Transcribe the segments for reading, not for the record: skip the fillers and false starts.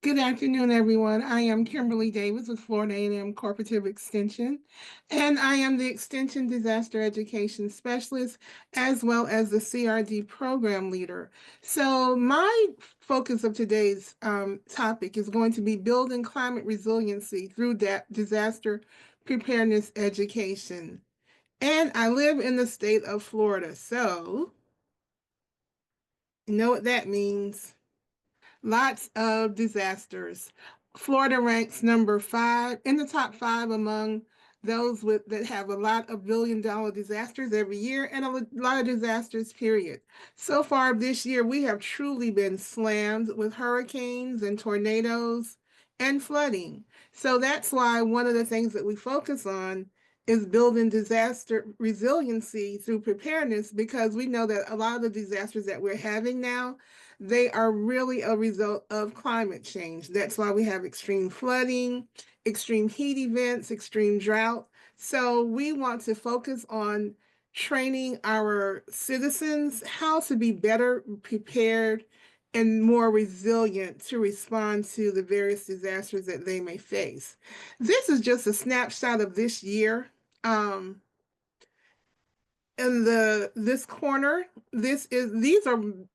Good afternoon, everyone. I am Kimberly Davis with Florida A&M Corporative Extension, and I am the Extension Disaster Education Specialist as well as the CRD Program Leader. So my focus of today's topic is going to be building climate resiliency through disaster preparedness education. And I live in the state of Florida, so you know what that means. Lots of disasters. Florida ranks number 5 in the top 5 among those that have a lot of billion-dollar disasters every year and a lot of disasters, period. So far this year, we have truly been slammed with hurricanes and tornadoes and flooding. So that's why one of the things that we focus on is building disaster resiliency through preparedness, because we know that a lot of the disasters that we're having now, they are really a result of climate change. That's why we have extreme flooding, extreme heat events, extreme drought. So we want to focus on training our citizens how to be better prepared and more resilient to respond to the various disasters that they may face. This is just a snapshot of this year. Um, in this corner, these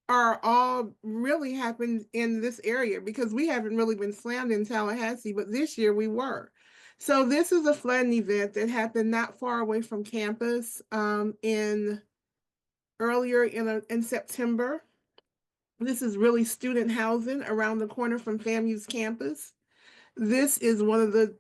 are all really happened in this area, because we haven't really been slammed in Tallahassee, but this year we were. So this is a flooding event that happened not far away from campus in earlier in September. This is really student housing around the corner from FAMU's campus. This is one of the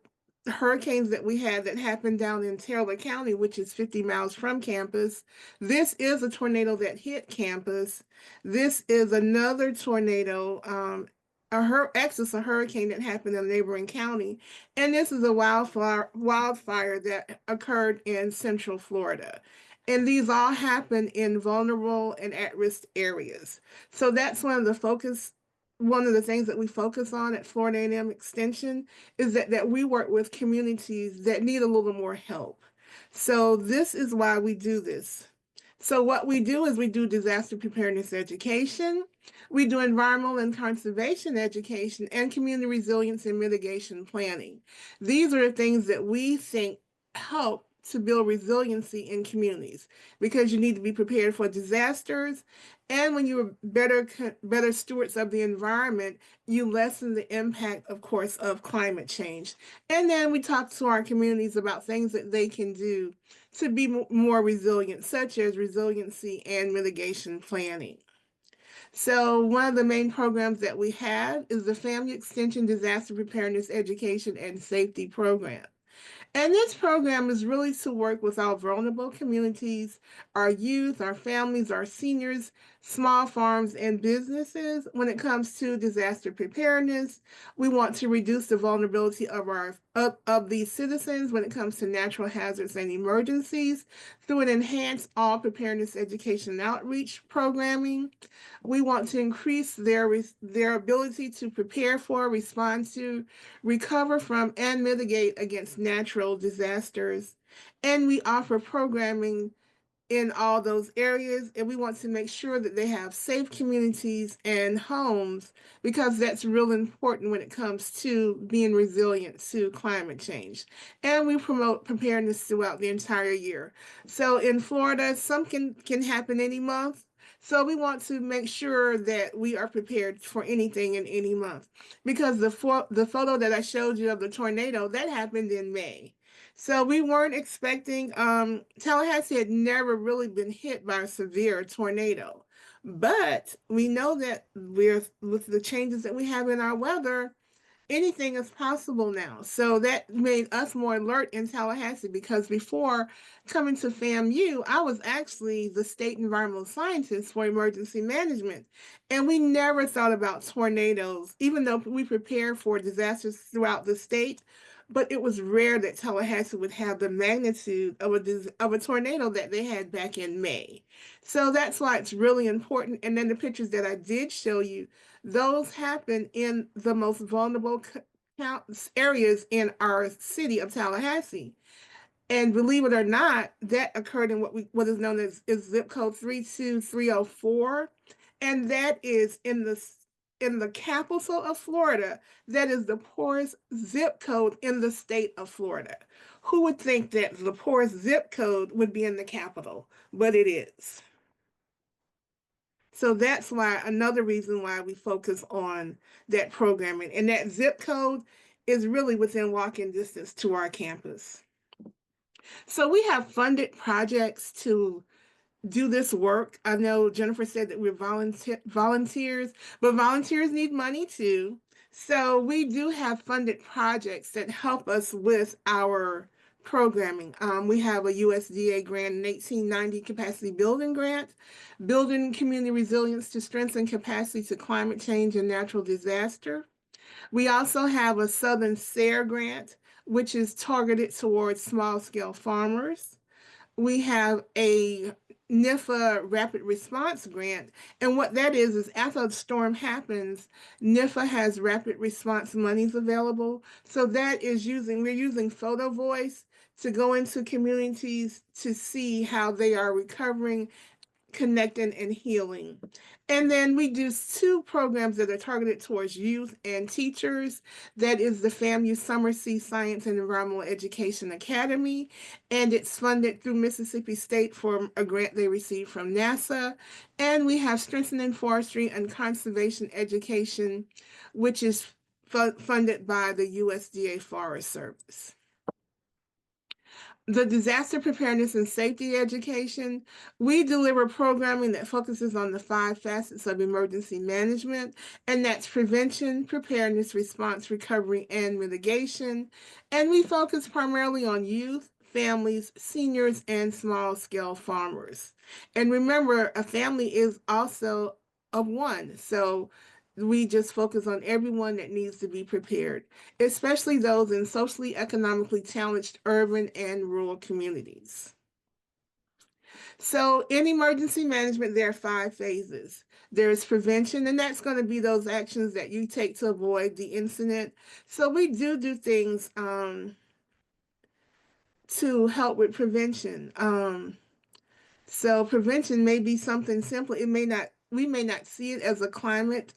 hurricanes that we had that happened down in Taylor County, which is 50 miles from campus. This is a tornado that hit campus. This is another tornado, a hurricane that happened in a neighboring county. And this is a wildfire that occurred in Central Florida. And these all happen in vulnerable and at-risk areas. So that's one of the things that we focus on at Florida A&M Extension, is that we work with communities that need a little more help. So this is why we do this. So what we do is we do disaster preparedness education, we do environmental and conservation education, and community resilience and mitigation planning. These are the things that we think help to build resiliency in communities, because you need to be prepared for disasters, and when you're better stewards of the environment, you lessen the impact, of course, of climate change. And then we talk to our communities about things that they can do to be more resilient, such as resiliency and mitigation planning. So one of the main programs that we have is the Family Extension Disaster Preparedness Education and Safety Program. And this program is really to work with our vulnerable communities, our youth, our families, our seniors, small farms, and businesses when it comes to disaster preparedness. We want to reduce the vulnerability of these citizens when it comes to natural hazards and emergencies through an enhanced all preparedness education and outreach programming. We want to increase their ability to prepare for, respond to, recover from, and mitigate against natural disasters. And we offer programming in all those areas, and we want to make sure that they have safe communities and homes, because that's real important when it comes to being resilient to climate change. And we promote preparedness throughout the entire year. So in Florida, some can happen any month. So we want to make sure that we are prepared for anything in any month, because the photo that I showed you of the tornado, that happened in May. So we weren't expecting, Tallahassee had never really been hit by a severe tornado. But we know that with the changes that we have in our weather, anything is possible now. So that made us more alert in Tallahassee, because before coming to FAMU, I was actually the state environmental scientist for emergency management. And we never thought about tornadoes, even though we prepare for disasters throughout the state. But it was rare that Tallahassee would have the magnitude of a tornado that they had back in May. So that's why it's really important. And then the pictures that I did show you, those happen in the most vulnerable areas in our city of Tallahassee. And believe it or not, that occurred in what is known as zip code 32304. And that is in the in the capital of Florida that is the poorest zip code in the state of Florida. Who would think that the poorest zip code would be in the capital? But it is. So that's why another reason why we focus on that programming. And that zip code is really within walking distance to our campus. So we have funded projects to do this work. I know Jennifer said that we're volunteers, but volunteers need money too. So we do have funded projects that help us with our programming. We have a USDA grant, an 1890 capacity building grant, building community resilience to strengthen capacity to climate change and natural disaster. We also have a Southern SARE grant, which is targeted towards small scale farmers. We have a NIFA rapid response grant. And what that is after a storm happens, NIFA has rapid response monies available. So that is we're using photo voice to go into communities to see how they are recovering, connecting, and healing. And then we do two programs that are targeted towards youth and teachers. That is the FAMU Summer Sea Science and Environmental Education Academy, and it's funded through Mississippi State for a grant they received from NASA. And we have Strengthening Forestry and Conservation Education, which is funded by the USDA Forest Service. The disaster preparedness and safety education, we deliver programming that focuses on the 5 facets of emergency management, and that's prevention, preparedness, response, recovery, and mitigation. And we focus primarily on youth, families, seniors, and small-scale farmers. And remember, a family is also of one. So we just focus on everyone that needs to be prepared, especially those in socially economically challenged urban and rural communities. So in emergency management, there are 5 phases. There's prevention, and that's going to be those actions that you take to avoid the incident. So we do things to help with prevention. So prevention may be something simple. We may not see it as a climate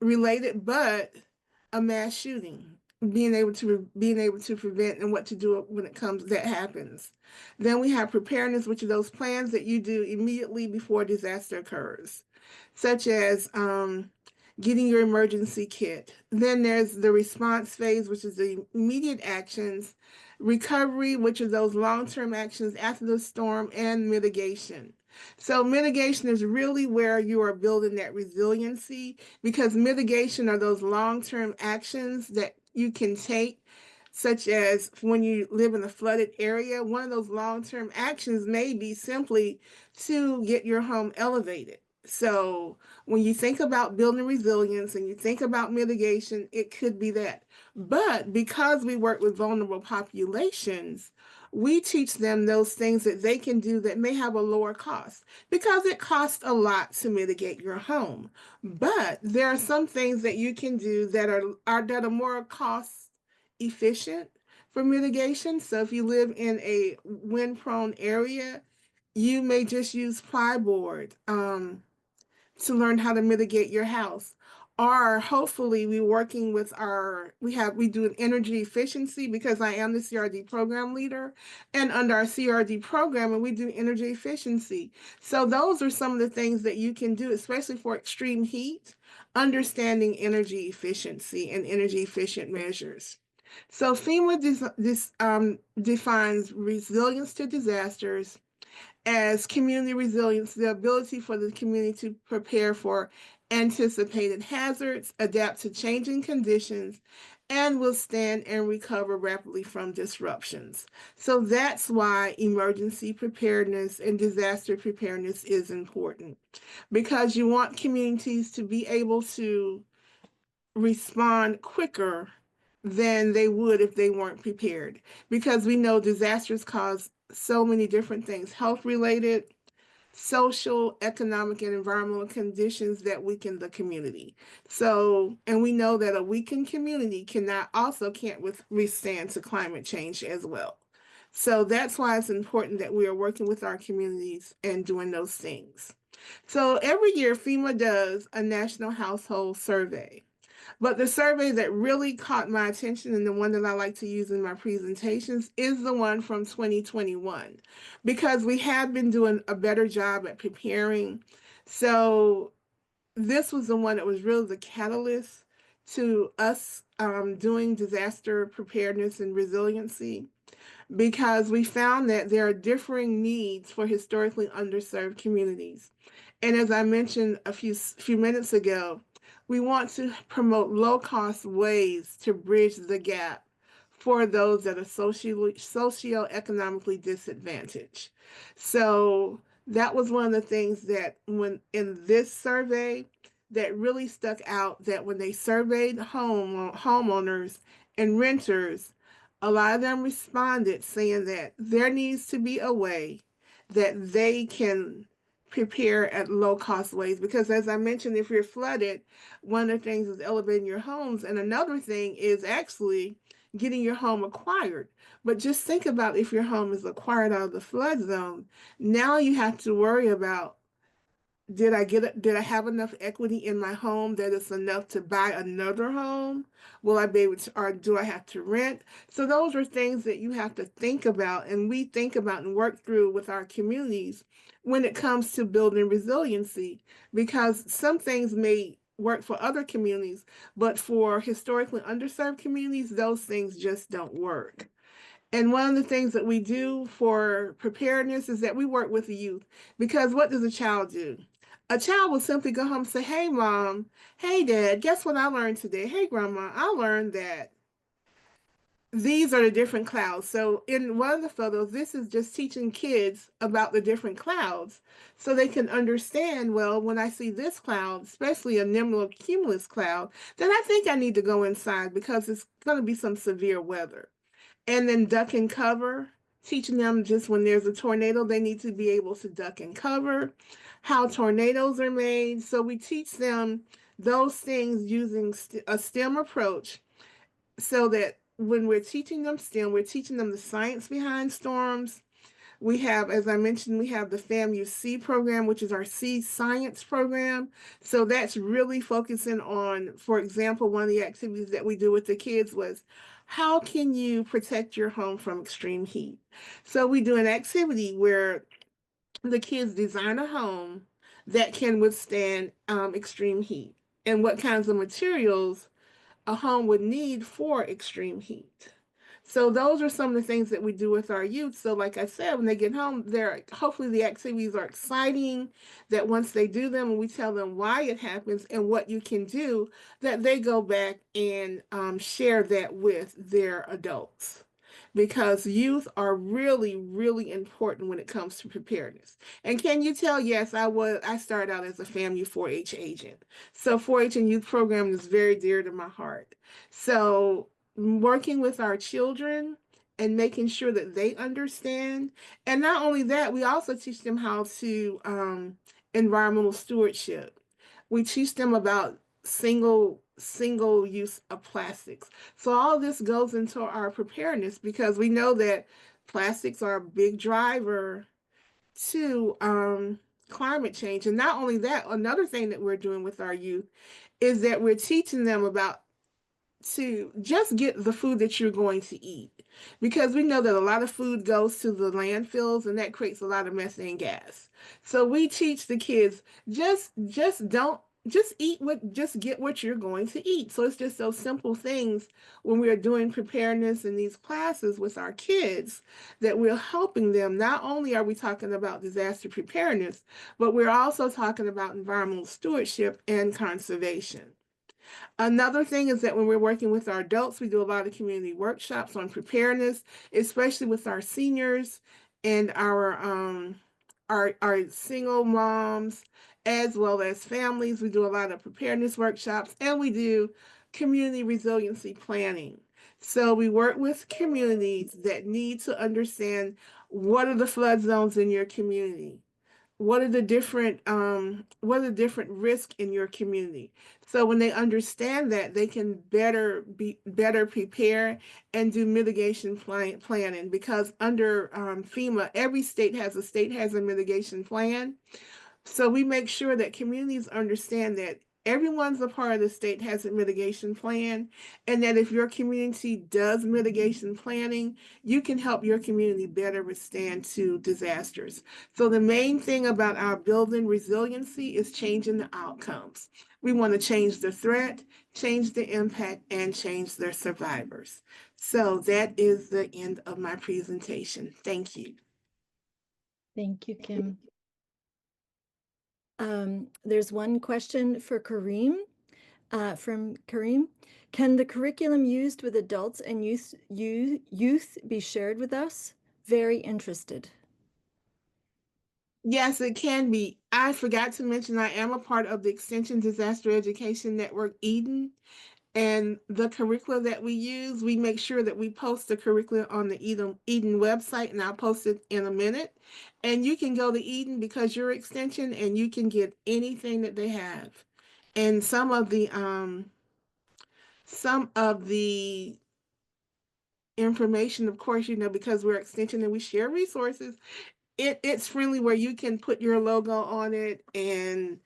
related, but a mass shooting, being able to prevent and what to do when that happens. Then we have preparedness, which are those plans that you do immediately before disaster occurs, such as getting your emergency kit. Then there's the response phase, which is the immediate actions, recovery, which are those long-term actions after the storm, and mitigation. So mitigation is really where you are building that resiliency, because mitigation are those long-term actions that you can take, such as when you live in a flooded area. One of those long-term actions may be simply to get your home elevated. So when you think about building resilience and you think about mitigation, it could be that. But because we work with vulnerable populations, we teach them those things that they can do that may have a lower cost, because it costs a lot to mitigate your home. But there are some things that you can do that are more cost efficient for mitigation. So if you live in a wind-prone area, you may just use plyboard to learn how to mitigate your house. Or hopefully we do an energy efficiency, because I am the CRD program leader, and under our CRD program, and we do energy efficiency. So those are some of the things that you can do, especially for extreme heat, understanding energy efficiency and energy efficient measures. So FEMA defines resilience to disasters as community resilience, the ability for the community to prepare for anticipated hazards, adapt to changing conditions, and withstand and recover rapidly from disruptions. So that's why emergency preparedness and disaster preparedness is important, because you want communities to be able to respond quicker than they would if they weren't prepared, because we know disasters cause so many different things, health related, social, economic, and environmental conditions that weaken the community. So, and we know that a weakened community can't withstand to climate change as well. So that's why it's important that we are working with our communities and doing those things. So every year FEMA does a national household survey. But the survey that really caught my attention and the one that I like to use in my presentations is the one from 2021, because we have been doing a better job at preparing. So this was the one that was really the catalyst to us doing disaster preparedness and resiliency, because we found that there are differing needs for historically underserved communities. And as I mentioned a few minutes ago, we want to promote low-cost ways to bridge the gap for those that are socioeconomically disadvantaged. So that was one of the things that when in this survey that really stuck out, that when they surveyed homeowners and renters, a lot of them responded saying that there needs to be a way that they can prepare at low cost ways. Because as I mentioned, if you're flooded, one of the things is elevating your homes, and another thing is actually getting your home acquired. But just think about if your home is acquired out of the flood zone, now you have to worry about, did I have enough equity in my home that it's enough to buy another home? Will I be able to, or do I have to rent? So those are things that you have to think about, and we think about and work through with our communities when it comes to building resiliency, because some things may work for other communities, but for historically underserved communities, those things just don't work. And one of the things that we do for preparedness is that we work with the youth, because what does a child do? A child will simply go home and say, "Hey, mom, hey, dad, guess what I learned today? Hey, grandma, I learned that these are the different clouds." So in one of the photos, this is just teaching kids about the different clouds so they can understand, well, when I see this cloud, especially a nimulocumulus cloud, then I think I need to go inside because it's going to be some severe weather. And then duck and cover, teaching them just when there's a tornado, they need to be able to duck and cover, how tornadoes are made. So we teach them those things using a STEM approach, so that when we're teaching them STEM, we're teaching them the science behind storms. We have, as I mentioned, we have the FAMU program, which is our sea science program. So that's really focusing on, for example, one of the activities that we do with the kids was, how can you protect your home from extreme heat? So we do an activity where the kids design a home that can withstand extreme heat, and what kinds of materials a home would need for extreme heat. So those are some of the things that we do with our youth. So like I said, when they get home, they're hopefully the activities are exciting, that once they do them and we tell them why it happens and what you can do, that they go back and share that with their adults. Because youth are really, really important when it comes to preparedness. And can you tell? Yes, I started out as a FAMU 4-H agent. So 4-H and youth program is very dear to my heart. So working with our children and making sure that they understand. And not only that, we also teach them how to environmental stewardship. We teach them about single use of plastics. So all this goes into our preparedness, because we know that plastics are a big driver to climate change. And not only that, another thing that we're doing with our youth is that we're teaching them about to just get the food that you're going to eat, because we know that a lot of food goes to the landfills and that creates a lot of methane gas. So we teach the kids, just don't, just eat what, just get what you're going to eat. So it's just those simple things when we're doing preparedness in these classes with our kids, that we're helping them. Not only are we talking about disaster preparedness, but we're also talking about environmental stewardship and conservation. Another thing is that when we're working with our adults, we do a lot of community workshops on preparedness, especially with our seniors and our single moms, as well as families. We do a lot of preparedness workshops, and we do community resiliency planning. So we work with communities that need to understand, what are the flood zones in your community? What are the different risks in your community? So when they understand that, they can better prepare and do mitigation planning, because under FEMA, every state has a mitigation plan So we make sure that communities understand that everyone's a part of the state has a mitigation plan, and that if your community does mitigation planning, you can help your community better withstand to disasters. So the main thing about our building resiliency is changing the outcomes. We want to change the threat, change the impact, and change their survivors. So that is the end of my presentation. Thank you. Thank you, Kim. There's one question for Kareem, from Kareem. Can the curriculum used with adults and youth be shared with us? Very interested. Yes, it can be. I forgot to mention I am a part of the Extension Disaster Education Network Eden. And the curricula that we use, we make sure that we post the curricula on the Eden website, and I'll post it in a minute. And you can go to Eden because you're extension and you can get anything that they have. And some of the information, of course, because we're extension and we share resources, it's friendly where you can put your logo on it and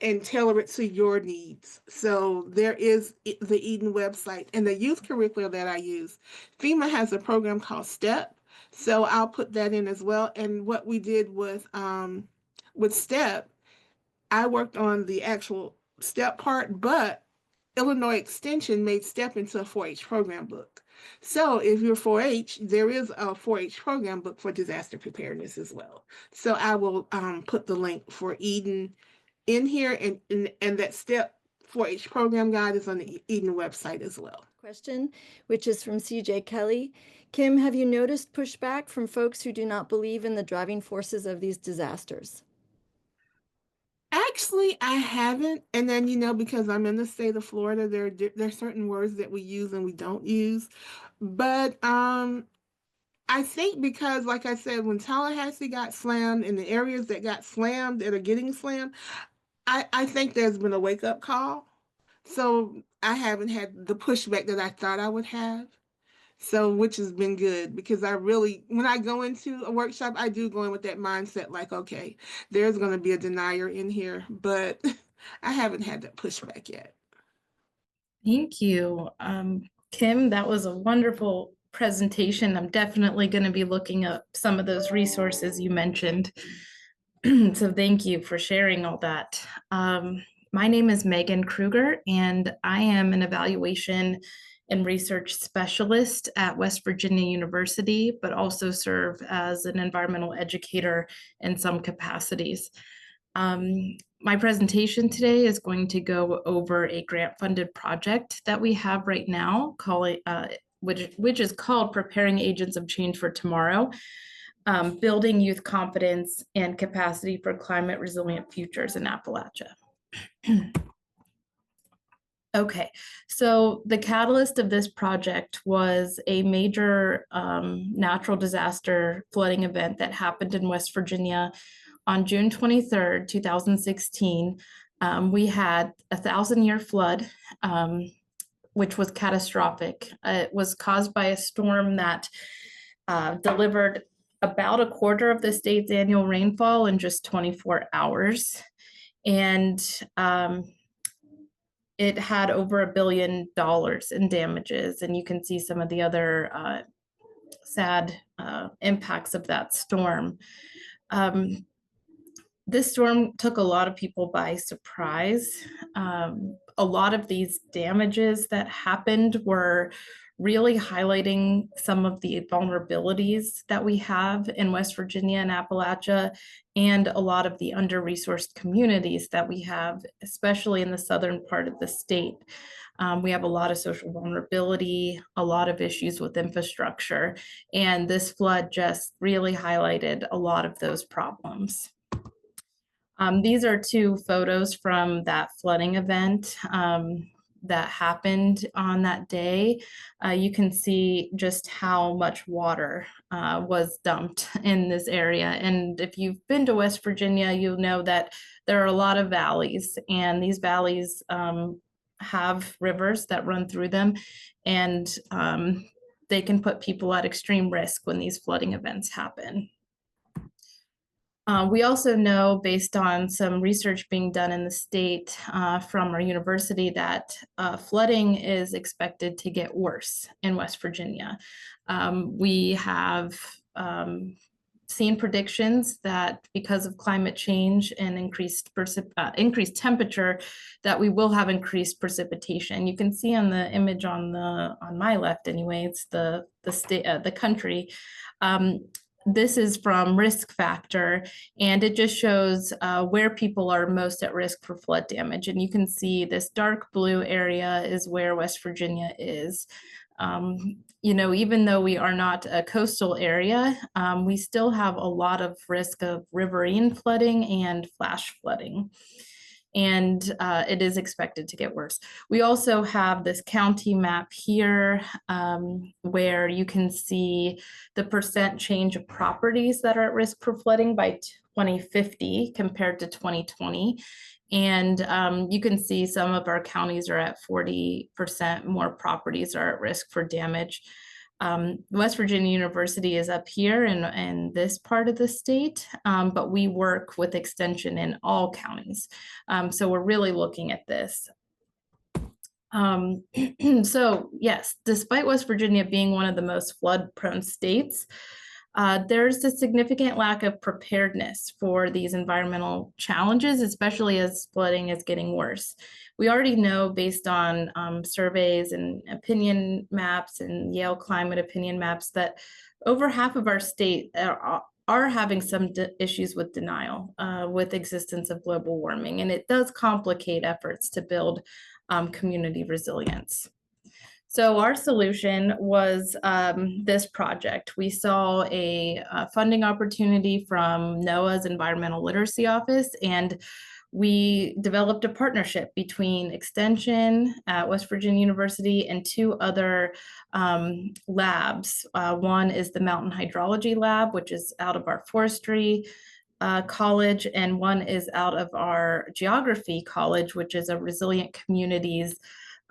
and tailor it to your needs. So there is the Eden website and the youth curriculum that I use. FEMA has a program called STEP, so I'll put that in as well. And what we did with STEP, I worked on the actual STEP part, but Illinois Extension made STEP into a 4-H program book. So if you're 4-H, there is a 4-H program book for disaster preparedness as well. So I will put the link for Eden in here, and that STEP 4-H program guide is on the Eden website as well. Question, which is from CJ Kelly. Kim, have you noticed pushback from folks who do not believe in the driving forces of these disasters? Actually, I haven't. And then, because I'm in the state of Florida, there are certain words that we use and we don't use. But I think because, like I said, when Tallahassee got slammed and the areas that got slammed that are getting slammed, I think there's been a wake up call. So I haven't had the pushback that I thought I would have. So, which has been good because when I go into a workshop, I do go in with that mindset like, okay, there's going to be a denier in here, but I haven't had that pushback yet. Thank you. Kim, that was a wonderful presentation. I'm definitely going to be looking up some of those resources you mentioned. So thank you for sharing all that. My name is Megan Kruger, and I am an evaluation and research specialist at West Virginia University, but also serve as an environmental educator in some capacities. My presentation today is going to go over a grant-funded project that we have right now, which is called Preparing Agents of Change for Tomorrow, Building Youth Confidence and Capacity for Climate Resilient Futures in Appalachia. Okay, so the catalyst of this project was a major natural disaster flooding event that happened in West Virginia on June 23rd, 2016. We had a 1,000-year flood, which was catastrophic. It was caused by a storm that delivered about a quarter of the state's annual rainfall in just 24 hours. And it had over $1 billion in damages. And you can see some of the other sad impacts of that storm. This storm took a lot of people by surprise. A lot of these damages that happened were really highlighting some of the vulnerabilities that we have in West Virginia and Appalachia, and a lot of the under-resourced communities that we have, especially in the southern part of the state. We have a lot of social vulnerability, a lot of issues with infrastructure, and this flood just really highlighted a lot of those problems. These are two photos from that flooding event that happened on that day. You can see just how much water was dumped in this area. And if you've been to West Virginia, you'll know that there are a lot of valleys, and these valleys have rivers that run through them, and they can put people at extreme risk when these flooding events happen. We also know, based on some research being done in the state from our university, that flooding is expected to get worse in West Virginia. We have seen predictions that because of climate change and increased temperature, that we will have increased precipitation. You can see on the image on my left, anyway, it's the state, the country. This is from Risk Factor, and it just shows where people are most at risk for flood damage. And you can see this dark blue area is where West Virginia is. You know, even though we are not a coastal area, we still have a lot of risk of riverine flooding and flash flooding. And it is expected to get worse. We also have this county map here where you can see the percent change of properties that are at risk for flooding by 2050 compared to 2020. And you can see some of our counties are at 40% more properties are at risk for damage. West Virginia University is up here in this part of the state, but we work with extension in all counties. So we're really looking at this. So yes, despite West Virginia being one of the most flood-prone states, there's a significant lack of preparedness for these environmental challenges, especially as flooding is getting worse. We already know, based on surveys and opinion maps and Yale climate opinion maps, that over half of our state are having some issues with denial with existence of global warming, and it does complicate efforts to build community resilience. So our solution was this project. We saw a funding opportunity from NOAA's Environmental Literacy Office, and we developed a partnership between Extension at West Virginia University and two other labs. One is the Mountain Hydrology Lab, which is out of our forestry college, and one is out of our geography college, which is a resilient communities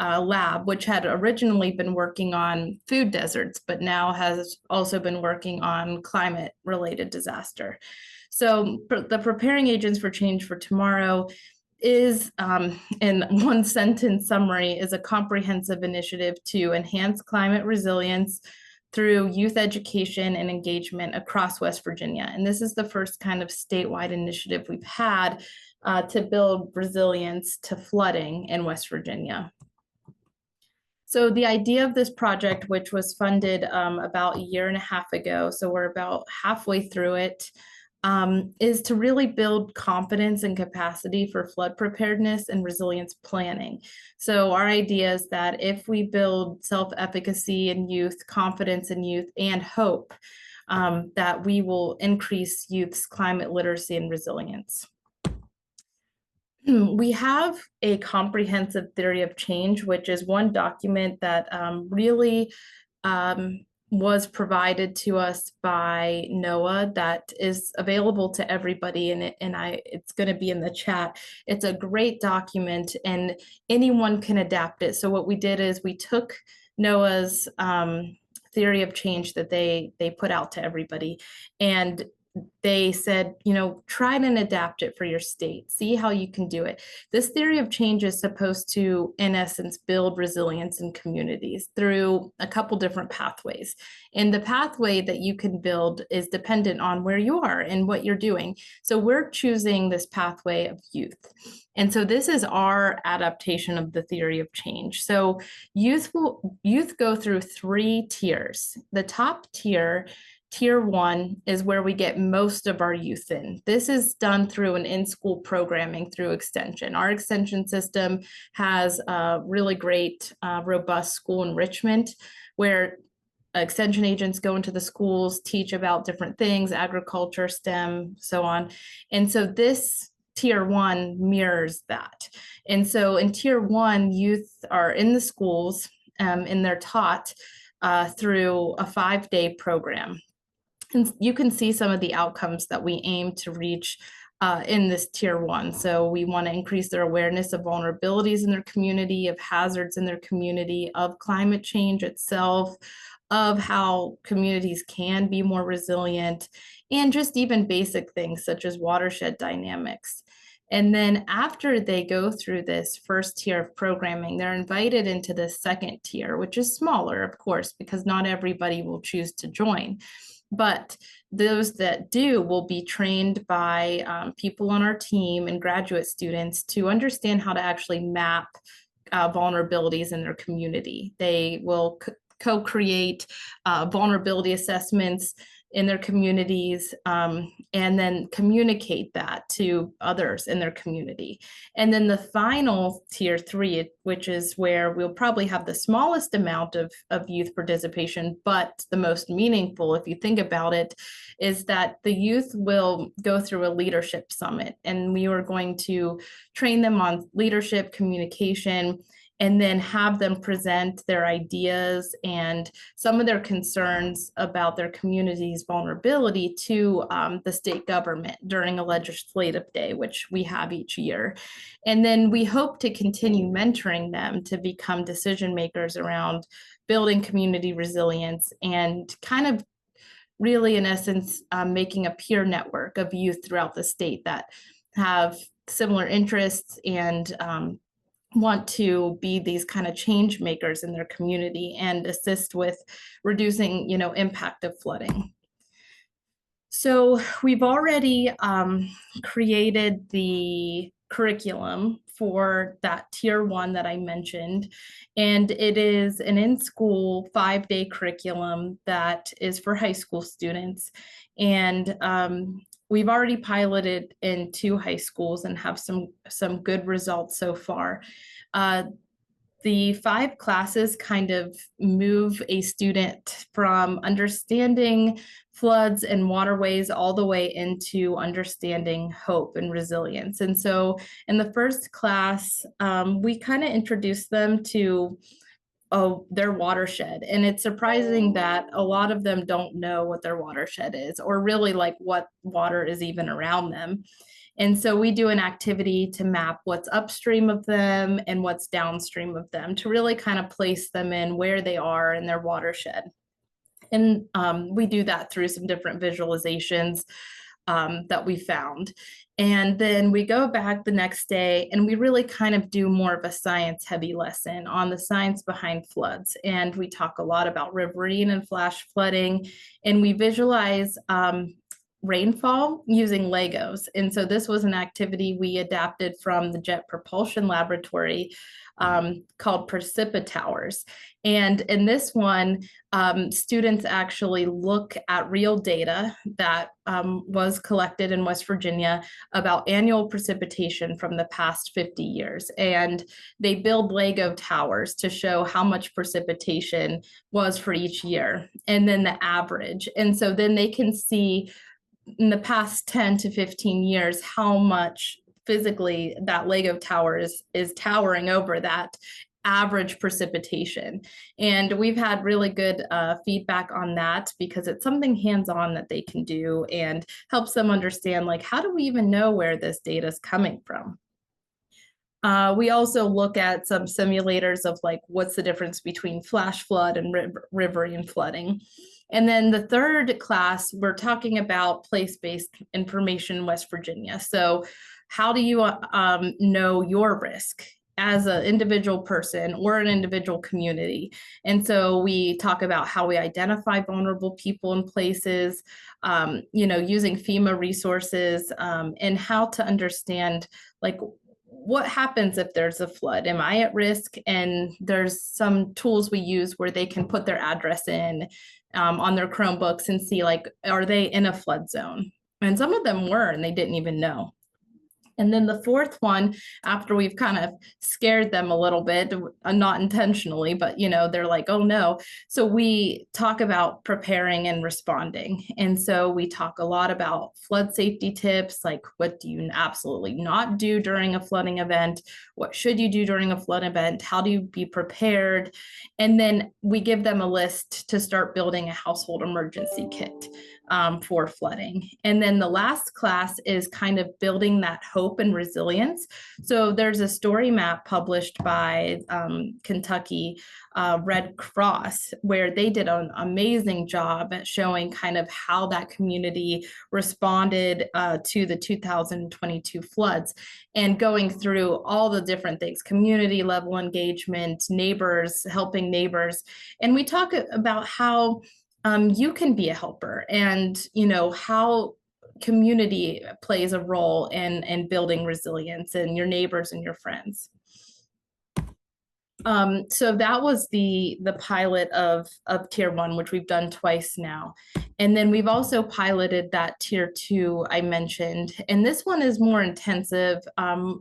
lab, which had originally been working on food deserts, but now has also been working on climate-related disaster. So the Preparing Agents for Change for Tomorrow is, in one sentence summary, is a comprehensive initiative to enhance climate resilience through youth education and engagement across West Virginia. And this is the first kind of statewide initiative we've had to build resilience to flooding in West Virginia. So the idea of this project, which was funded about a year and a half ago, so we're about halfway through it, is to really build confidence and capacity for flood preparedness and resilience planning. So our idea is that if we build self-efficacy in youth, confidence in youth, and hope, that we will increase youth's climate literacy and resilience. We have a comprehensive theory of change, which is one document that really was provided to us by NOAA that is available to everybody, and it's going to be in the chat. It's a great document and anyone can adapt it. So what we did is we took NOAA's theory of change that they put out to everybody, and they said, you know, try and adapt it for your state, see how you can do it. This theory of change is supposed to, in essence, build resilience in communities through a couple different pathways. And the pathway that you can build is dependent on where you are and what you're doing. So we're choosing this pathway of youth. And so this is our adaptation of the theory of change. So youth go through 3 tiers. The top tier, Tier 1, is where we get most of our youth in. This is done through an in-school programming through Extension. Our Extension system has really great, robust school enrichment where Extension agents go into the schools, teach about different things, agriculture, STEM, so on. And so this Tier 1 mirrors that. And so in Tier 1, youth are in the schools and they're taught through a 5-day program. And you can see some of the outcomes that we aim to reach in this Tier 1. So we want to increase their awareness of vulnerabilities in their community, of hazards in their community, of climate change itself, of how communities can be more resilient, and just even basic things such as watershed dynamics. And then after they go through this first tier of programming, they're invited into the second tier, which is smaller, of course, because not everybody will choose to join. But those that do will be trained by people on our team and graduate students to understand how to actually map vulnerabilities in their community. They will co-create vulnerability assessments in their communities, and then communicate that to others in their community. And then the final tier 3, which is where we'll probably have the smallest amount of youth participation, but the most meaningful, if you think about it, is that the youth will go through a leadership summit, and we are going to train them on leadership, communication, and then have them present their ideas and some of their concerns about their community's vulnerability to the state government during a legislative day, which we have each year. And then we hope to continue mentoring them to become decision makers around building community resilience and kind of really, in essence, making a peer network of youth throughout the state that have similar interests and want to be these kind of change makers in their community and assist with reducing, impact of flooding. So we've already created the curriculum for that tier 1 that I mentioned, and it is an in-school 5-day curriculum that is for high school students. And we've already piloted in 2 high schools and have some good results so far. The 5 classes kind of move a student from understanding floods and waterways all the way into understanding hope and resilience. And so in the first class, we kind of introduce them to their watershed. And it's surprising that a lot of them don't know what their watershed is, or really like what water is even around them. And so we do an activity to map what's upstream of them and what's downstream of them to really kind of place them in where they are in their watershed. And we do that through some different visualizations that we found. And then we go back the next day and we really kind of do more of a science heavy lesson on the science behind floods. And we talk a lot about riverine and flash flooding, and we visualize rainfall using Legos. And so this was an activity we adapted from the Jet Propulsion Laboratory called Precipitowers. And in this one, students actually look at real data that was collected in West Virginia about annual precipitation from the past 50 years. And they build Lego towers to show how much precipitation was for each year, and then the average. And so then they can see in the past 10 to 15 years how much physically that Lego tower is towering over that average precipitation. And we've had really good feedback on that, because it's something hands-on that they can do and helps them understand, like, how do we even know where this data is coming from? We also look at some simulators of like, what's the difference between flash flood and riverine flooding. And then the third class, we're talking about place-based information in West Virginia. So how do you know your risk as an individual person or an individual community? And so we talk about how we identify vulnerable people and places, using FEMA resources, and how to understand, like, what happens if there's a flood? Am I at risk? And there's some tools we use where they can put their address in on their Chromebooks and see, like, are they in a flood zone? And some of them were, and they didn't even know. And then the fourth one, after we've kind of scared them a little bit, not intentionally, but, they're like, oh no. So we talk about preparing and responding. And so we talk a lot about flood safety tips, like, what do you absolutely not do during a flooding event? What should you do during a flood event? How do you be prepared? And then we give them a list to start building a household emergency kit. for flooding. And then the last class is kind of building that hope and resilience. So there's a story map published by Kentucky Red Cross, where they did an amazing job at showing kind of how that community responded to the 2022 floods, and going through all the different things: community level engagement, neighbors, helping neighbors. And we talk about how you can be a helper, and how community plays a role in building resilience, and your neighbors and your friends. So that was the pilot of tier 1, which we've done twice now. And then we've also piloted that tier 2 I mentioned, and this one is more intensive.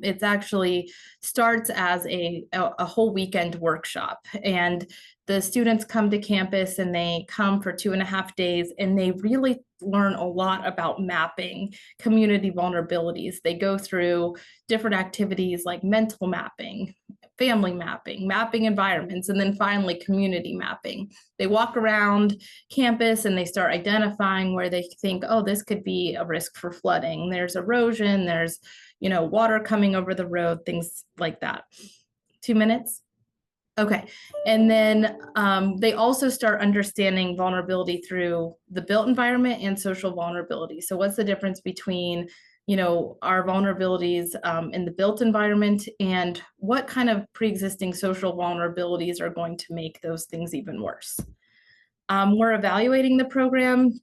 It's actually starts as a whole weekend workshop, and the students come to campus, and they come for 2.5 days, and they really learn a lot about mapping community vulnerabilities. They go through different activities like mental mapping, family mapping, mapping environments, and then finally community mapping. They walk around campus and they start identifying where they think, oh, this could be a risk for flooding. There's erosion, there's water coming over the road, things like that. 2 minutes? Okay. And then they also start understanding vulnerability through the built environment and social vulnerability. So what's the difference between our vulnerabilities in the built environment, and what kind of pre-existing social vulnerabilities are going to make those things even worse? We're evaluating the program.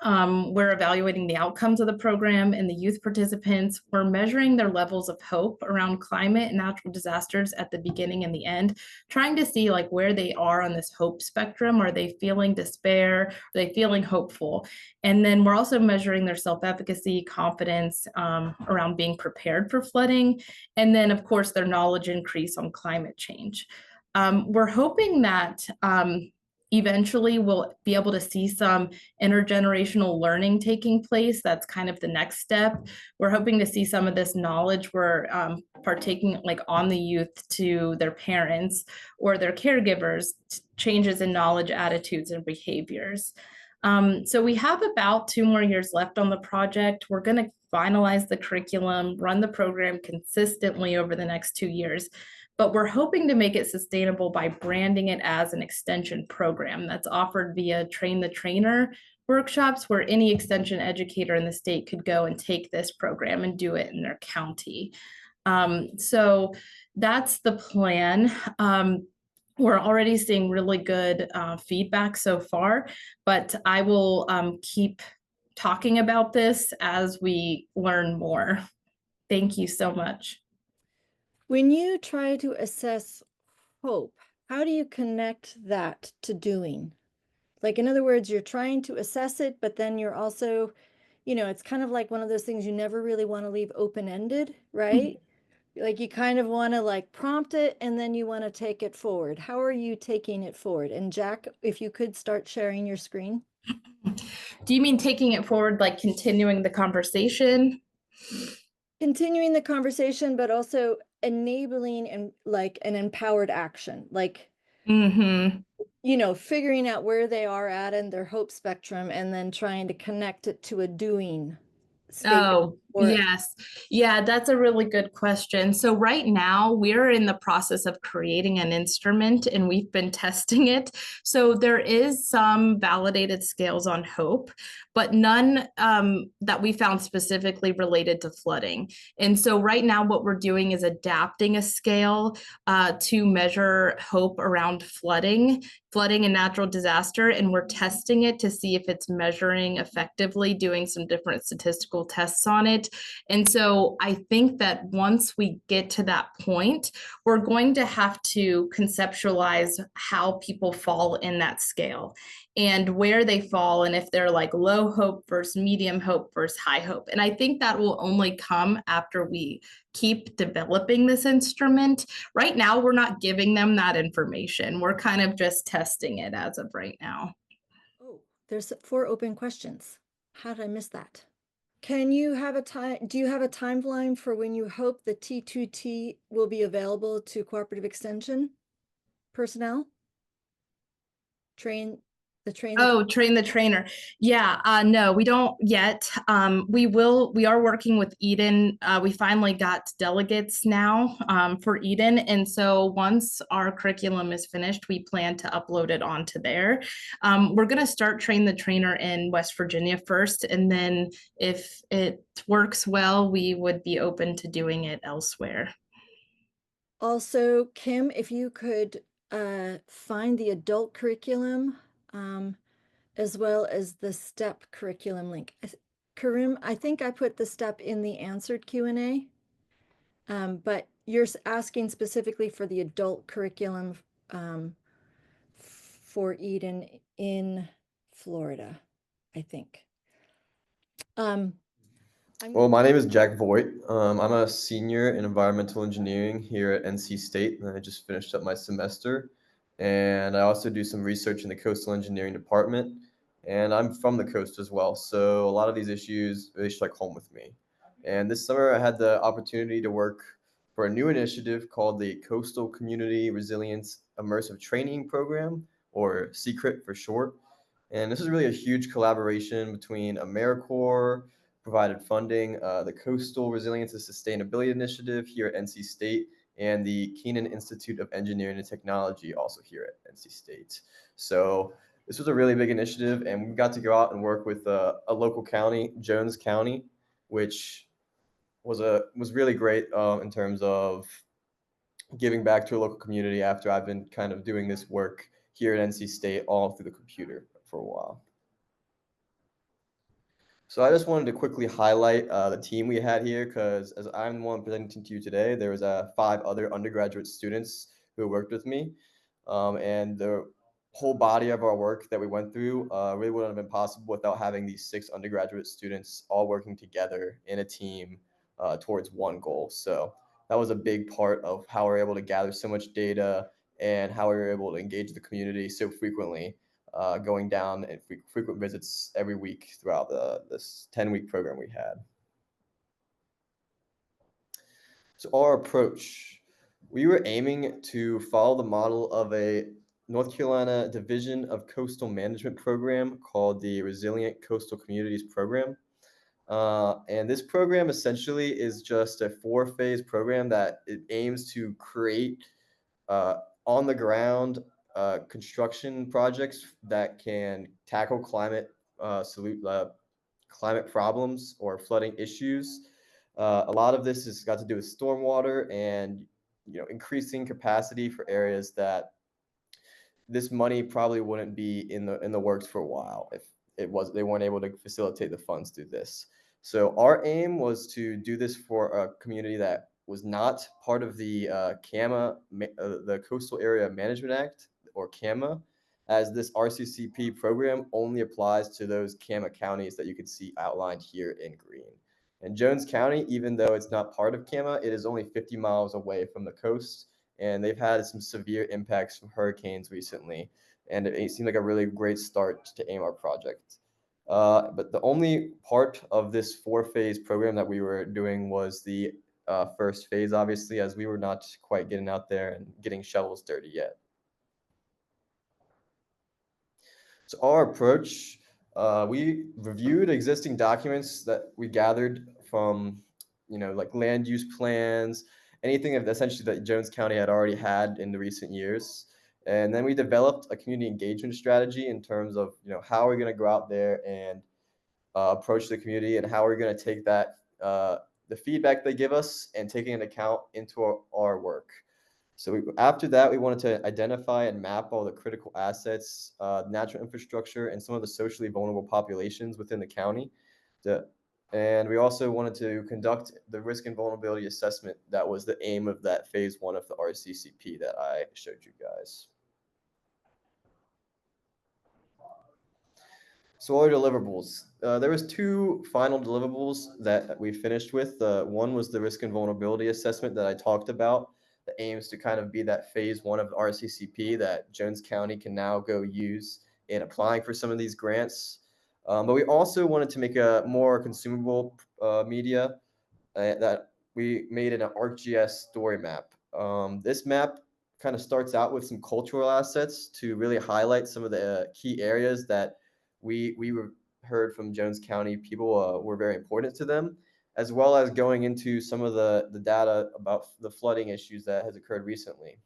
We're evaluating the outcomes of the program and the youth participants. We're measuring their levels of hope around climate and natural disasters at the beginning and the end, trying to see like where they are on this hope spectrum. Are they feeling despair? Are they feeling hopeful? And then we're also measuring their self-efficacy, confidence around being prepared for flooding, and then of course their knowledge increase on climate change. We're hoping that eventually we'll be able to see some intergenerational learning taking place. That's kind of the next step. We're hoping to see some of this knowledge we're partaking like on the youth to their parents or their caregivers, changes in knowledge, attitudes, and behaviors. So we have about 2 more years left on the project. We're going to finalize the curriculum, run the program consistently over the next 2 years. But we're hoping to make it sustainable by branding it as an extension program that's offered via Train the Trainer workshops, where any extension educator in the state could go and take this program and do it in their county. So that's the plan. We're already seeing really good feedback so far, but I will keep talking about this as we learn more. Thank you so much. When you try to assess hope, how do you connect that to doing? Like, in other words, you're trying to assess it, but then you're also, it's kind of like one of those things you never really want to leave open-ended, right? Like you kind of want to like prompt it, and then you want to take it forward. How are you taking it forward? And Jack, if you could start sharing your screen. Do you mean taking it forward, like continuing the conversation? Continuing the conversation, but also enabling and like an empowered action, like figuring out where they are at in their hope spectrum, and then trying to connect it to a doing statement. Oh, yes. Yeah, that's a really good question. So right now we're in the process of creating an instrument, and we've been testing it. So there is some validated scales on hope, but none that we found specifically related to flooding. And so right now what we're doing is adapting a scale to measure hope around flooding and natural disaster. And we're testing it to see if it's measuring effectively, doing some different statistical tests on it. And so I think that once we get to that point, we're going to have to conceptualize how people fall in that scale and where they fall, and if they're like low hope versus medium hope versus high hope. And I think that will only come after we keep developing this instrument. Right now, we're not giving them that information. We're kind of just testing it as of right now. Oh, there's 4 open questions. How did I miss that? Can you have do you have a timeline for when you hope the T2T will be available to cooperative extension personnel? The trainer? Oh, train the trainer. Yeah, no, we don't yet. We are working with Eden. We finally got delegates now for Eden. And so once our curriculum is finished, we plan to upload it onto there. We're going to start Train the Trainer in West Virginia first. And then if it works well, we would be open to doing it elsewhere. Also, Kim, if you could find the adult curriculum as well as the STEP curriculum link. Karim, I think I put the STEP in the answered Q&A, but you're asking specifically for the adult curriculum for Eden in Florida, I think. Well, my name is Jack Voight. I'm a senior in environmental engineering here at NC State, and I just finished up my semester. And I also do some research in the coastal engineering department, and I'm from the coast as well. So a lot of these issues really strike home with me. And this summer, I had the opportunity to work for a new initiative called the Coastal Community Resilience Immersive Training Program, or CCRIT for short. And this is really a huge collaboration between AmeriCorps, provided funding, the Coastal Resilience and Sustainability Initiative here at NC State, and the Keenan Institute of Engineering and Technology, also here at NC State. So this was a really big initiative, and we got to go out and work with a local county, Jones County, which was really great in terms of giving back to a local community after I've been kind of doing this work here at NC State all through the computer for a while. So I just wanted to quickly highlight the team we had here, because as I'm the one presenting to you today, there was 5 other undergraduate students who worked with me. And the whole body of our work that we went through really wouldn't have been possible without having these 6 undergraduate students all working together in a team towards one goal. So that was a big part of how we're able to gather so much data and how we were able to engage the community so frequently, going down and frequent visits every week throughout this 10-week program we had. So our approach, we were aiming to follow the model of a North Carolina Division of Coastal Management program called the Resilient Coastal Communities Program. And this program essentially is just a 4-phase program that it aims to create on the ground construction projects that can tackle climate problems or flooding issues. A lot of this has got to do with stormwater and increasing capacity for areas that this money probably wouldn't be in the works for a while if they weren't able to facilitate the funds through this. So our aim was to do this for a community that was not part of the CAMA, the Coastal Area Management Act, or CAMA, as this RCCP program only applies to those CAMA counties that you can see outlined here in green. And Jones County, even though it's not part of CAMA, it is only 50 miles away from the coast, and they've had some severe impacts from hurricanes recently, and it seemed like a really great start to aim our project. But the only part of this 4-phase program that we were doing was the first phase, obviously, as we were not quite getting out there and getting shovels dirty yet. So our approach, we reviewed existing documents that we gathered from, like land use plans, anything of essentially that Jones County had already had in the recent years. And then we developed a community engagement strategy in terms of, how we're going to go out there and approach the community, and how we're going to take that, the feedback they give us, and taking into account into our work. So after that, we wanted to identify and map all the critical assets, natural infrastructure, and some of the socially vulnerable populations within the county. And we also wanted to conduct the risk and vulnerability assessment. That was the aim of that phase 1 of the RCCP that I showed you guys. So our deliverables, there was 2 final deliverables that we finished with. One was the risk and vulnerability assessment that I talked about, that aims to kind of be that phase 1 of RCCP that Jones County can now go use in applying for some of these grants. But we also wanted to make a more consumable media that we made in an ArcGIS story map. This map kind of starts out with some cultural assets to really highlight some of the key areas that we heard from Jones County people were very important to them, as well as going into some of the data about the flooding issues that has occurred recently.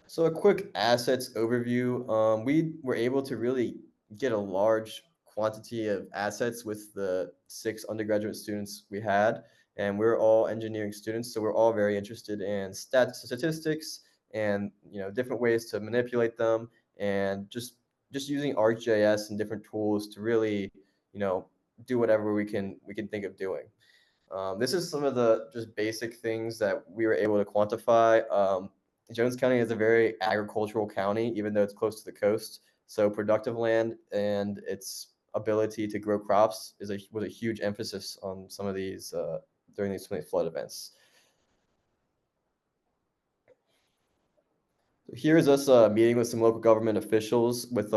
So a quick assets overview. We were able to really get a large quantity of assets with the 6 undergraduate students we had, and we're all engineering students, so we're all very interested in statistics and different ways to manipulate them, and just using ArcGIS and different tools to really do whatever we can think of doing. This is some of the just basic things that we were able to quantify. Jones County is a very agricultural county, even though it's close to the coast. So productive land and its ability to grow crops was a huge emphasis on some of these during these flood events. Here is us meeting with some local government officials with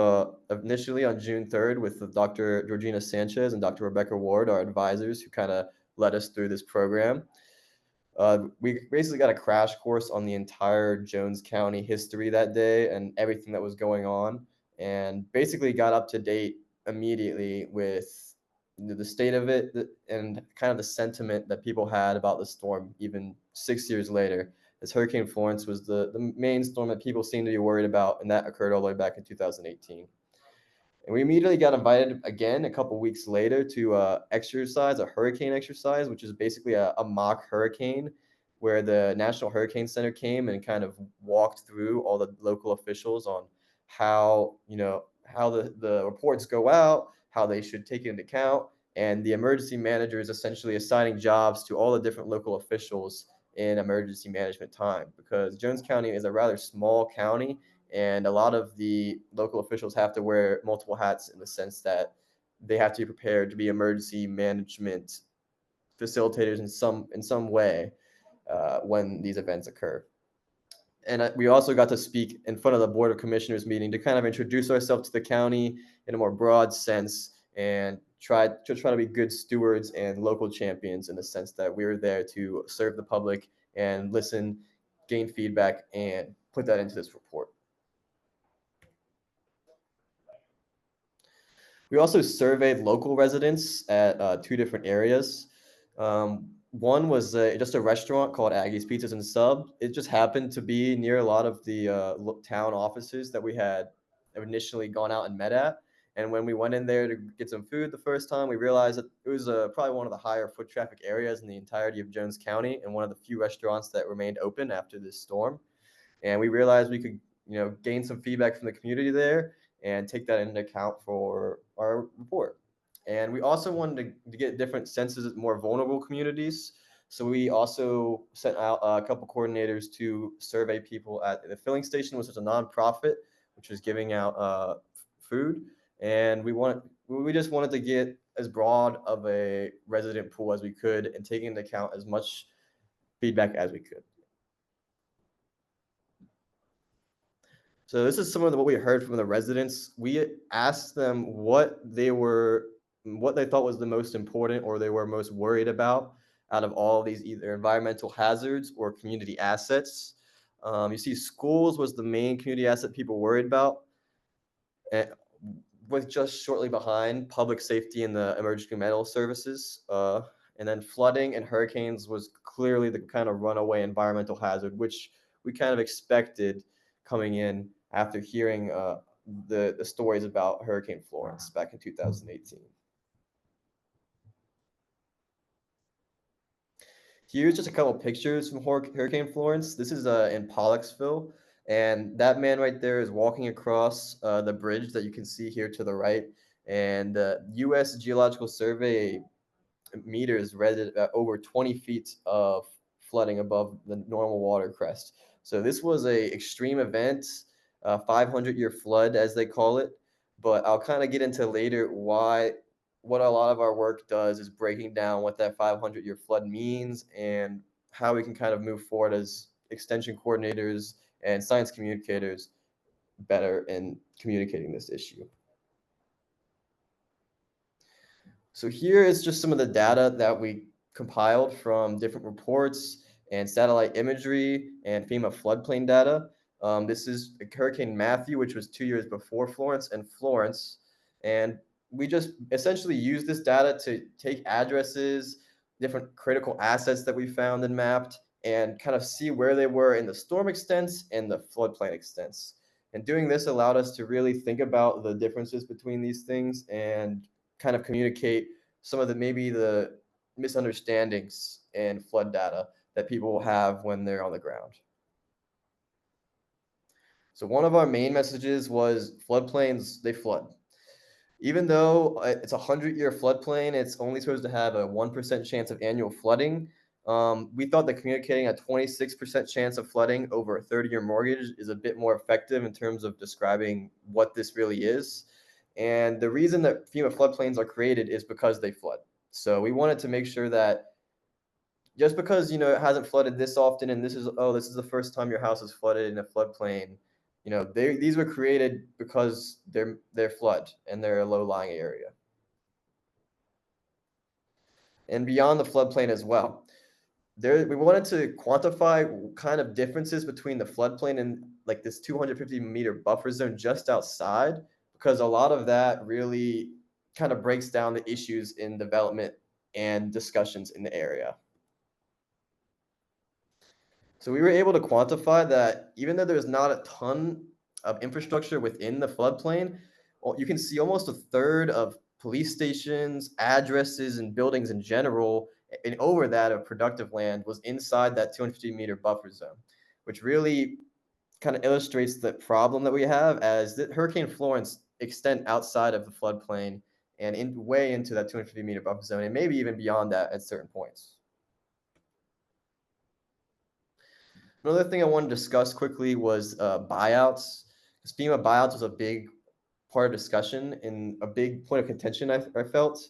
initially on June 3rd with Dr. Georgina Sanchez and Dr. Rebecca Ward, our advisors, who kind of led us through this program. We basically got a crash course on the entire Jones County history that day and everything that was going on, and basically got up to date immediately with the state of it and kind of the sentiment that people had about the storm, even 6 years later. As Hurricane Florence was the main storm that people seemed to be worried about, and that occurred all the way back in 2018. And we immediately got invited again a couple weeks later to exercise, a hurricane exercise, which is basically a mock hurricane where the National Hurricane Center came and kind of walked through all the local officials on how the reports go out, how they should take it into account, and the emergency manager is essentially assigning jobs to all the different local officials in emergency management time, because Jones County is a rather small county and a lot of the local officials have to wear multiple hats in the sense that they have to be prepared to be emergency management facilitators in some way when these events occur. And we also got to speak in front of the Board of Commissioners meeting to kind of introduce ourselves to the county in a more broad sense and try to be good stewards and local champions in the sense that we were there to serve the public and listen, gain feedback, and put that into this report. We also surveyed local residents at 2 different areas. One was just a restaurant called Aggie's Pizzas and Sub. It just happened to be near a lot of the town offices that we had initially gone out and met at. And when we went in there to get some food the first time, we realized that it was probably one of the higher foot traffic areas in the entirety of Jones County and one of the few restaurants that remained open after this storm. And we realized we could gain some feedback from the community there and take that into account for our report. And we also wanted to get different senses of more vulnerable communities. So we also sent out a couple coordinators to survey people at the filling station, which is a nonprofit, which was giving out food. And we just wanted to get as broad of a resident pool as we could and take into account as much feedback as we could. So this is some of what we heard from the residents. We asked them what they thought was the most important or they were most worried about out of all of these either environmental hazards or community assets. You see schools was the main community asset people worried about, and with just shortly behind public safety and the emergency medical services. And then flooding and hurricanes was clearly the kind of runaway environmental hazard, which we kind of expected coming in after hearing the stories about Hurricane Florence back in 2018. Here's just a couple pictures from Hurricane Florence. This is in Pollocksville, and that man right there is walking across the bridge that you can see here to the right. And U.S. Geological Survey meters read it at over 20 feet of flooding above the normal water crest. So this was a extreme event, 500-year flood as they call it. But I'll kind of get into later what a lot of our work does is breaking down what that 500-year flood means and how we can kind of move forward as extension coordinators and science communicators better in communicating this issue. So here is just some of the data that we compiled from different reports and satellite imagery and FEMA floodplain data. This is Hurricane Matthew, which was 2 years before Florence, and Florence. And we just essentially used this data to take addresses, different critical assets that we found and mapped, and kind of see where they were in the storm extents and the floodplain extents. And doing this allowed us to really think about the differences between these things and kind of communicate some of the misunderstandings in flood data that people will have when they're on the ground. So one of our main messages was floodplains, they flood. Even though it's a 100-year floodplain, it's only supposed to have a 1% chance of annual flooding. We thought that communicating a 26% chance of flooding over a 30-year mortgage is a bit more effective in terms of describing what this really is. And the reason that FEMA floodplains are created is because they flood. So we wanted to make sure that just because it hasn't flooded this often, and this is the first time your house is flooded in a floodplain, these were created because they're flood and they're a low-lying area. And beyond the floodplain as well, we wanted to quantify kind of differences between the floodplain and like this 250-meter buffer zone just outside, because a lot of that really kind of breaks down the issues in development and discussions in the area. So we were able to quantify that even though there's not a ton of infrastructure within the floodplain, you can see almost a third of police stations, addresses, and buildings in general, and over that of productive land was inside that 250-meter buffer zone, which really kind of illustrates the problem that we have as the Hurricane Florence extend outside of the floodplain and way into that 250-meter buffer zone, and maybe even beyond that at certain points. Another thing I want to discuss quickly was buyouts. Because FEMA buyouts was a big part of discussion and a big point of contention, I felt.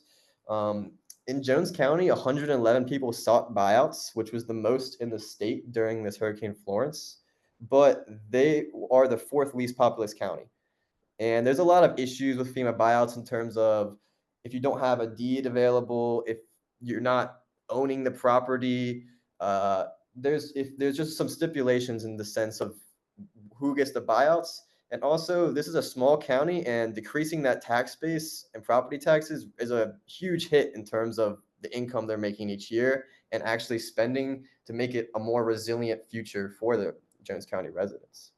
In Jones County, 111 people sought buyouts, which was the most in the state during this Hurricane Florence, but they are the fourth least populous county. And there's a lot of issues with FEMA buyouts in terms of if you don't have a deed available, if you're not owning the property, there's just some stipulations in the sense of who gets the buyouts. And also, this is a small county, and decreasing that tax base and property taxes is a huge hit in terms of the income they're making each year and actually spending to make it a more resilient future for the Jones County residents.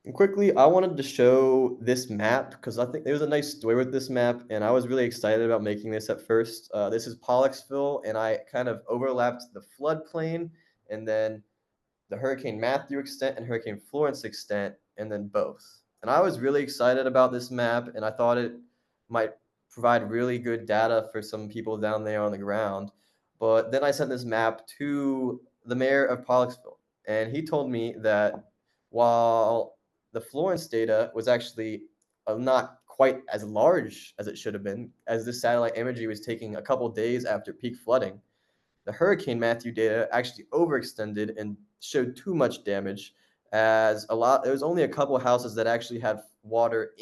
And quickly, I wanted to show this map because I think there's a nice story with this map, and I was really excited about making this at first. This is Pollocksville, and I kind of overlapped the floodplain and then the Hurricane Matthew extent and Hurricane Florence extent, and then both. And I was really excited about this map, and I thought it might provide really good data for some people down there on the ground. But then I sent this map to the mayor of Pollocksville, and he told me that while the Florence data was actually not quite as large as it should have been, as this satellite imagery was taking a couple days after peak flooding, the Hurricane Matthew data actually overextended and showed too much damage, as there was only a couple houses that actually had water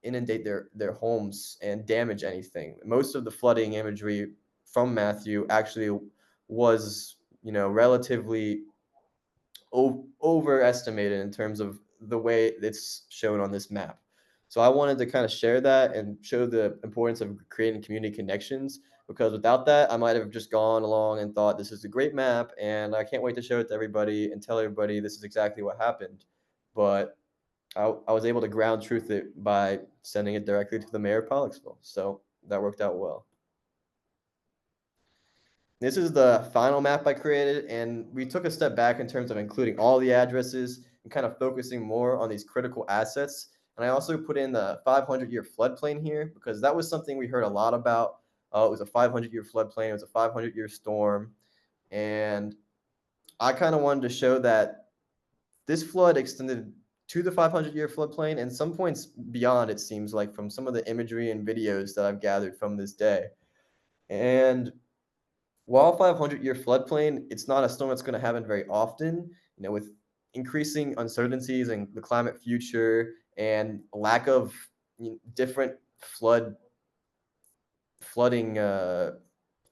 inundate their homes and damage anything. Most of the flooding imagery from Matthew actually was relatively overestimated in terms of the way it's shown on this map. So I wanted to kind of share that and show the importance of creating community connections, because without that, I might have just gone along and thought this is a great map and I can't wait to show it to everybody and tell everybody this is exactly what happened. But I was able to ground truth it by sending it directly to the mayor of Pollocksville. So that worked out well. This is the final map I created, and we took a step back in terms of including all the addresses and kind of focusing more on these critical assets. And I also put in the 500-year floodplain here because that was something we heard a lot about. It was a 500-year floodplain. It was a 500-year storm. And I kind of wanted to show that this flood extended to the 500-year floodplain and some points beyond, it seems like, from some of the imagery and videos that I've gathered from this day. And while 500-year floodplain, it's not a storm that's going to happen very often, with increasing uncertainties in the climate future and lack of different flood flooding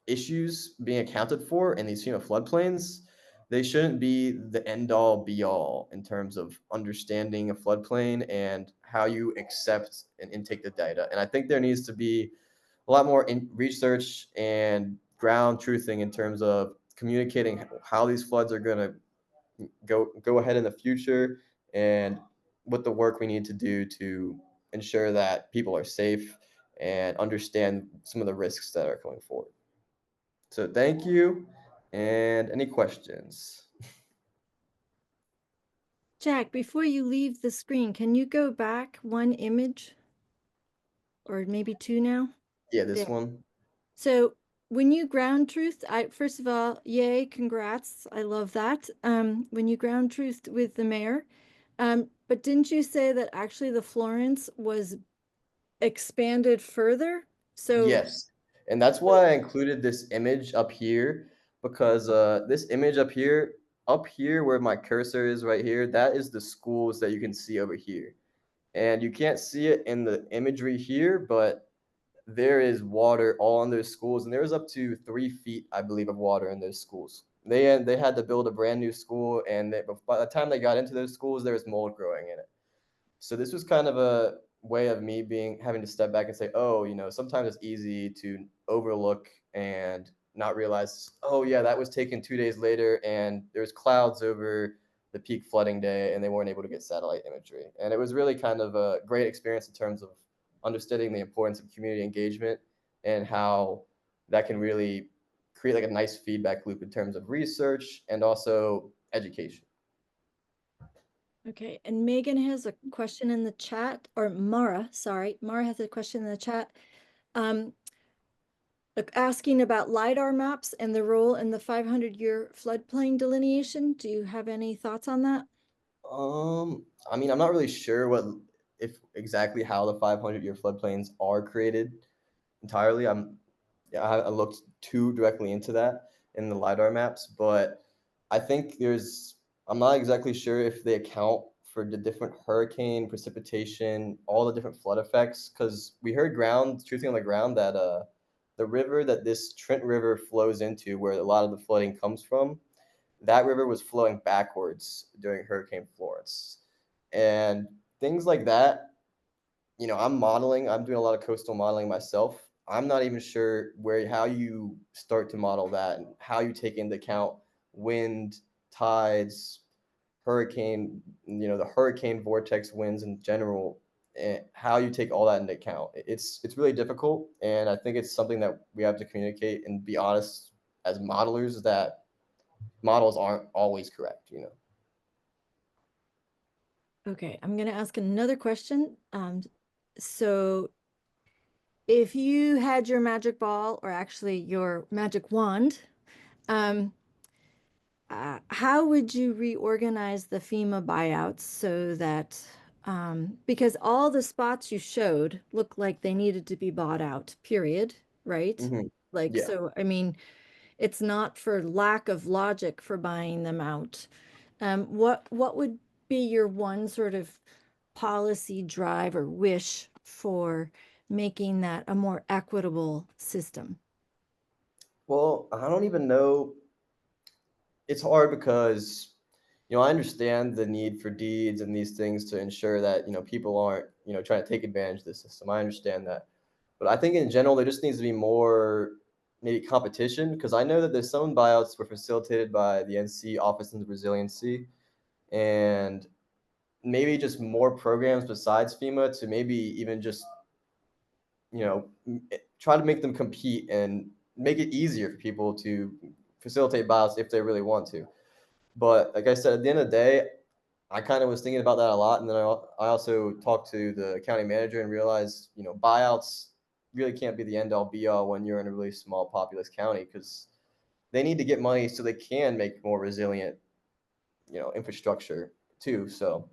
issues being accounted for in these FEMA floodplains, they shouldn't be the end all be all in terms of understanding a floodplain and how you accept and intake the data. And I think there needs to be a lot more research and ground truthing in terms of communicating how these floods are going to go ahead in the future and what the work we need to do to ensure that people are safe and understand some of the risks that are going forward. So thank you. And any questions? Jack, before you leave the screen, can you go back one image or maybe two now? Yeah, this There. one. So when you ground truth, first of all, yay, congrats. I love that. When you ground truth with the mayor, but didn't you say that actually the Florence was expanded further? So Yes. And that's why I included this image up here because this image up here where my cursor is right here, that is the schools that you can see over here. And you can't see it in the imagery here, but there is water all in those schools, and there was up to 3 feet, I believe, of water in those schools. They had to build a brand new school, and by the time they got into those schools, there was mold growing in it. So this was kind of a way of me having to step back and say, oh, sometimes it's easy to overlook and not realize, oh yeah, that was taken 2 days later, and there's clouds over the peak flooding day, and they weren't able to get satellite imagery. And it was really kind of a great experience in terms of understanding the importance of community engagement and how that can really create like a nice feedback loop in terms of research and also education. okay, and Megan has a question in the chat, or Mara, sorry. Mara has a question in the chat. Asking about LiDAR maps and the role in the 500-year floodplain delineation. Do you have any thoughts on that? I mean, I'm not really sure if exactly how the 500-year floodplains are created entirely. I haven't looked too directly into that in the LiDAR maps, but I think I'm not exactly sure if they account for the different hurricane precipitation, all the different flood effects, because we heard truthing on the ground that the river that this Trent River flows into, where a lot of the flooding comes from, that river was flowing backwards during Hurricane Florence. And things like that, I'm doing a lot of coastal modeling myself. I'm not even sure how you start to model that and how you take into account wind, tides, the hurricane vortex winds in general, and how you take all that into account. It's really difficult, and I think it's something that we have to communicate and be honest as modelers that models aren't always correct. Okay, I'm going to ask another question. So if you had your magic ball, or actually your magic wand, how would you reorganize the FEMA buyouts so that, because all the spots you showed look like they needed to be bought out, period, right? Mm-hmm. Like, Yeah. so, I mean, it's not for lack of logic for buying them out. What would be your one sort of policy drive or wish for making that a more equitable system? Well, I don't even know. It's hard because, I understand the need for deeds and these things to ensure that, people aren't, trying to take advantage of the system. I understand that. But I think in general, there just needs to be more maybe competition because I know that there's some buyouts were facilitated by the NC Office of Resiliency and maybe just more programs besides FEMA to maybe even just, try to make them compete and make it easier for people to facilitate buyouts if they really want to. But like I said, at the end of the day, I kind of was thinking about that a lot. And then I also talked to the county manager and realized, buyouts really can't be the end all be all when you're in a really small populous county because they need to get money so they can make more resilient, infrastructure too. So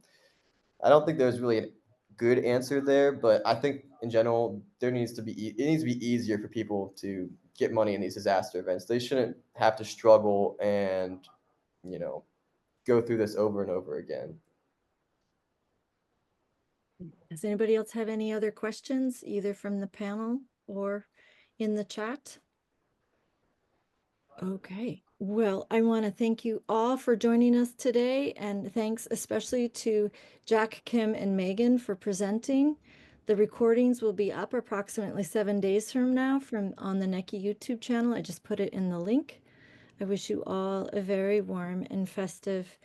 I don't think there's really a good answer there, but I think in general it needs to be easier for people to get money in these disaster events. They shouldn't have to struggle and you know go through this over and over again. Does anybody else have any other questions, either from the panel or in the chat? Okay. Well, I want to thank you all for joining us today, and thanks especially to Jack, Kim, and Megan for presenting. The recordings will be up approximately 7 days from now on the NECI YouTube channel. I just put it in the link. I wish you all a very warm and festive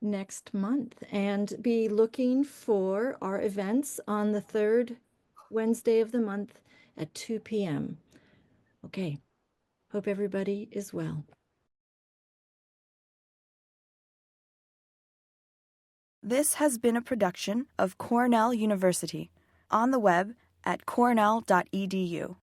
next month, and be looking for our events on the third Wednesday of the month at 2 p.m. Okay. Hope everybody is well. This has been a production of Cornell University, on the web at cornell.edu.